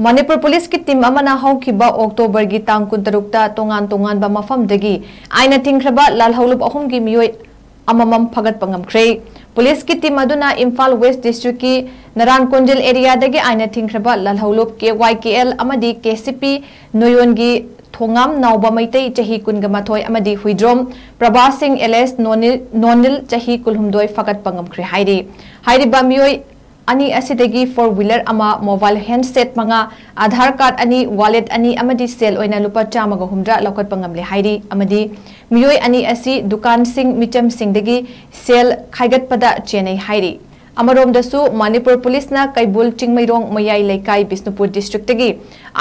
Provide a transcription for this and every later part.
manipur police ki team amana haukiba october gi tang 13 tongan ba mafamdagi aina thingkraba lalhaulup ahum gi miyoi amamam phagat pangamkhre police ki team aduna imphal west district ki narankonjal area dagi aina thingkraba lalhaulup KYKL amadi KCP noyon gi thongam nauba maitai chahi kungamathoi amadi huidrom prabha singh LS nonil chahi kulhumdoi phagat pangamkhre hairi ba miyoi ani asidagi 4-wheeler ama mobile handset manga Aadhaar card ani wallet ani amadi sel oina lupa chamaga humdra laukat pangamle hairi amadi miyoi ani asi dukan sing micham sing dagi sel khaigat pada chenai hairi amarom dasu manipur police na kaibul chingmairong mayai laikai bisnupur district dagi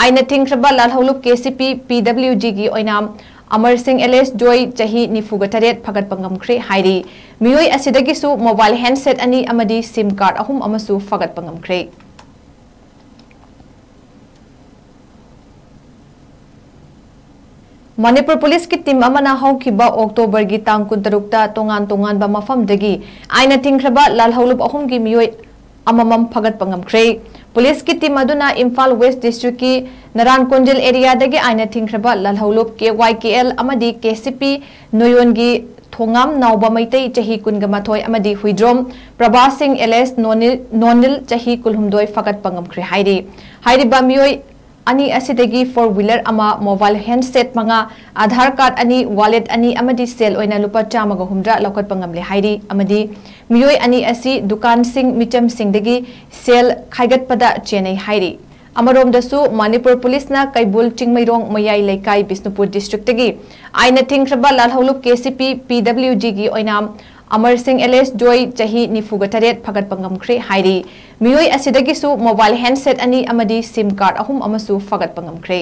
aina thingkraba lalhaulup KCP PWG gi oina Amar Singh LS Joy chahi 93 phagat pangamkhre hairi miyoi asidagi su mobile handset ani amadi sim card ahum amasu phagat pangamkhre manipur police ki team amana haukiba october gi tang 13 tongan ba mafamdagi aina thingkraba lalhaulup ahum gi miyoi amamam phagat pangamkhre police ki team aduna imphal west district ki narankonjal area dagi aina thingkraba lalhaulup KYKL amadi KCP noyon gi thongam nauba maitai chahi kungamathoi amadi huidrom prabha singh LS nonil chahi kulhumdoi phagat pangamkhre hairi ba miyoi ani asidagi 4-wheeler ama mobile handset manga Aadhaar card ani wallet ani amadi sel oina lupa chamaga humdra laukat pangamle hairi amadi miyoi ani asi dukan sing micham sing dagi sel khaigat pada chenai hairi amarom dasu manipur police na kaibul chingmairong mayai laikai bisnupur district dagi aina thingkraba lalhaulup KCP PWG gi oina Amar Singh LS Joy chahi 93 phagat pangamkhre hairi miyoi asidagi su mobile handset ani amadi sim card ahum amasu phagat pangamkhre